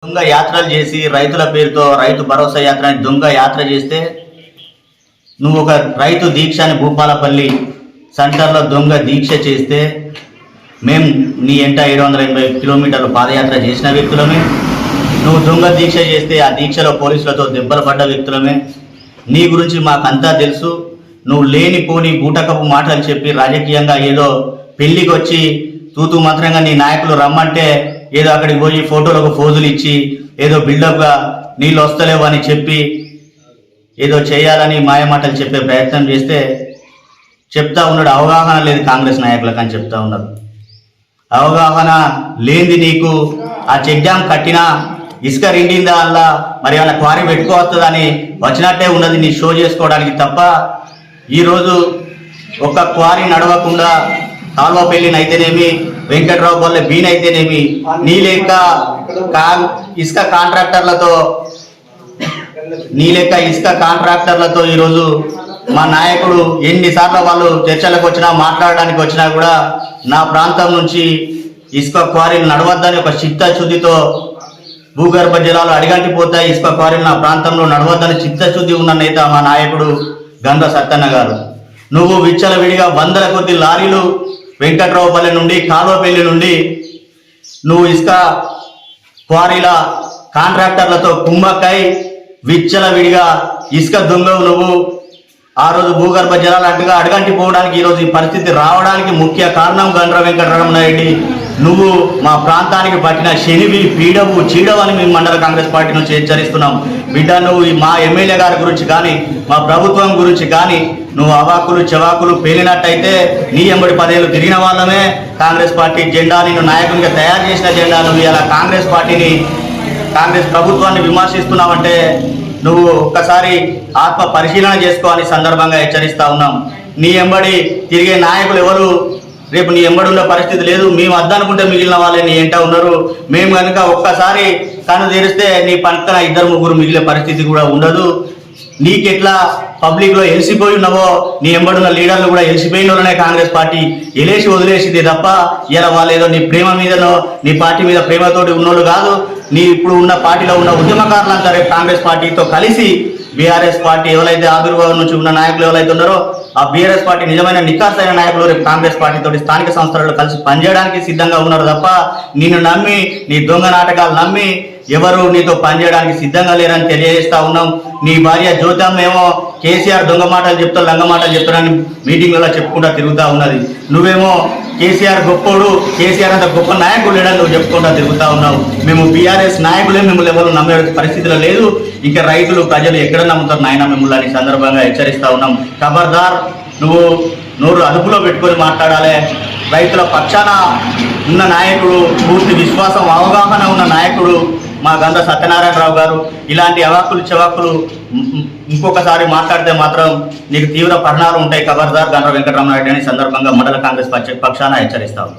దొంగ యాత్రలు చేసి రైతుల పేరుతో రైతు భరోసా యాత్ర అని దొంగ యాత్ర చేస్తే నువ్వు ఒక రైతు దీక్ష అని భూపాలపల్లి సెంటర్లో దొంగ దీక్ష చేస్తే మేము నీ ఎంట 780 కిలోమీటర్లు పాదయాత్ర చేసిన వ్యక్తులమే. నువ్వు దొంగ దీక్ష చేస్తే ఆ దీక్షలో పోలీసులతో దెబ్బలు పడ్డ వ్యక్తులమే. నీ గురించి మాకంతా తెలుసు. నువ్వు లేనిపోని బూటకపు మాటలు చెప్పి రాజకీయంగా ఏదో పెళ్లికి వచ్చి తూతూ మంత్రంగా నీ నాయకులు రమ్మంటే ఏదో అక్కడికి పోయి ఫోటోలకు ఫోజులు ఇచ్చి ఏదో బిల్డప్గా నీళ్ళు వస్తలేవు అని చెప్పి ఏదో చేయాలని మాయమాటలు చెప్పే ప్రయత్నం చేస్తే చెప్తా ఉన్నాడు. అవగాహన లేదు కాంగ్రెస్ నాయకులకు అని చెప్తా ఉన్నారు. అవగాహన లేనిది నీకు ఆ చెక్ డ్యామ్ కట్టినా ఇసుక రెండిందా అల్లా మరి ఏమైనా క్వారీ పెట్టుకోవస్తుందని వచ్చినట్టే ఉన్నది నీ షో చేసుకోవడానికి తప్ప ఈరోజు ఒక్క క్వారీ నడవకుండా కాల్వపల్లినైతేనేమి వెంకట్రావు పల్లె బీన్ అయితేనేమి నీ లెక్క ఇసుక కాంట్రాక్టర్లతో ఈరోజు మా నాయకుడు ఎన్నిసార్లు వాళ్ళు చర్చలకు వచ్చినా మాట్లాడడానికి వచ్చినా కూడా నా ప్రాంతం నుంచి ఇసుక క్వారీలు నడవద్దని ఒక చిత్తశుద్ధితో భూగర్భ జలాలు అడిగంటిపోతాయి, ఇసుక క్వారీలు నా ప్రాంతంలో నడవద్దని చిత్తశుద్ధి ఉన్న నేత మా నాయకుడు గండ్ర సత్తన్న గారు. నువ్వు విచ్చలవిడిగా వందల కొద్ది లారీలు వెంకట్రావుపల్లి నుండి కాల్వపల్లి నుండి నువ్వు ఇసుక క్వారీల కాంట్రాక్టర్లతో కుమ్మక్కై విచ్చలవిడిగా ఇసుక దొంగవు నువ్వు. ఆ రోజు భూగర్భ జలాలు అడగంటి పోవడానికి ఈరోజు ఈ పరిస్థితి రావడానికి ముఖ్య కారణం గండ్ర వెంకటరమణారెడ్డి. నువ్వు మా ప్రాంతానికి పట్టిన శనివి పీడవు చీడవు అని మేము మండల కాంగ్రెస్ పార్టీ నుంచి హెచ్చరిస్తున్నాం. బిడ్డ నువ్వు మా ఎమ్మెల్యే గారి గురించి కానీ మా ప్రభుత్వం గురించి కానీ నువ్వు అవాకులు చెవాకులు పేలినట్టయితే నీ ఎంబడి 10 ఏళ్ళు తిరిగిన వాళ్ళమే. కాంగ్రెస్ పార్టీ జెండా నిన్ను నాయకునిగా తయారు చేసిన జెండా నువ్వు ఇలా కాంగ్రెస్ ప్రభుత్వాన్ని విమర్శిస్తున్నావంటే నువ్వు ఒక్కసారి ఆత్మ పరిశీలన చేసుకో అని సందర్భంగా హెచ్చరిస్తా ఉన్నాం. నీ ఎంబడి తిరిగే నాయకులు ఎవరు రేపు నీ ఎంబడి ఉండే పరిస్థితి లేదు. మేము అద్దనుకుంటే మిగిలిన వాళ్ళే నీ ఎంట ఉన్నారు. మేము కనుక ఒక్కసారి కన్ను తెరిస్తే నీ పక్కన 2-3 మిగిలే పరిస్థితి కూడా ఉండదు. నీకెట్లా పబ్లిక్లో ఎలిసిపోయి ఉన్నావో నీ ఎంబడున్న లీడర్లు కూడా ఎలిసిపోయిన వాళ్ళనే కాంగ్రెస్ పార్టీ ఎలేసి వదిలేసింది తప్ప ఇలా వాళ్ళు ఏదో నీ ప్రేమ మీదనో నీ పార్టీ మీద ప్రేమతోటి ఉన్నోళ్ళు కాదు. నీ ఇప్పుడు ఉన్న పార్టీలో ఉన్న ఉద్యమకారులంతా రేపు కాంగ్రెస్ పార్టీతో కలిసి బీఆర్ఎస్ పార్టీ ఎవరైతే ఆవిర్భావం నుంచి ఉన్న నాయకులు ఎవరైతే ఉన్నారో ఆ బీఆర్ఎస్ పార్టీ నిజమైన నిఖార్సైన నాయకులు రేపు కాంగ్రెస్ పార్టీతో స్థానిక సంస్థలలో కలిసి పనిచేయడానికి సిద్ధంగా ఉన్నారు తప్ప నిన్ను నమ్మి నీ దొంగ నాటకాలు నమ్మి ఎవరు నీతో పనిచేయడానికి సిద్ధంగా లేరని తెలియజేస్తా ఉన్నాం. నీ భార్య జ్యోతమ్మ ఏమో కేసీఆర్ దొంగ మాటలు చెప్తారు లంగ మాటలు చెప్తారని మీటింగ్లలో చెప్పుకుంటా తిరుగుతూ ఉన్నది. నువ్వేమో కేసీఆర్ గొప్పోడు, కేసీఆర్ అంత గొప్ప నాయకుడు లేడని నువ్వు చెప్పుకుంటా తిరుగుతూ ఉన్నావు. మేము బీఆర్ఎస్ నాయకులే మిమ్మల్ని ఎవరు నమ్మే పరిస్థితిలో లేదు. ఇంకా రైతులు ప్రజలు ఎక్కడ నమ్ముతారు నాయన మిమ్మల్ని సందర్భంగా హెచ్చరిస్తా ఉన్నాం. ఖబర్దార్ నువ్వు నోరు అదుపులో పెట్టుకొని మాట్లాడాలి. రైతుల పక్షాన ఉన్న నాయకుడు, పూర్తి విశ్వాసం అవగాహన ఉన్న నాయకుడు మా గండ్ర సత్యనారాయణరావు గారు. ఇలాంటి అవాక్కులు చెవాక్కులు ఇంకొకసారి మాట్లాడితే మాత్రం నీకు తీవ్ర పరిణామాలు ఉంటాయి. ఖబర్దార్ గండ్ర వెంకటరమణారెడ్డి అని సందర్భంగా మండల కాంగ్రెస్ పక్షాన హెచ్చరిస్తాం.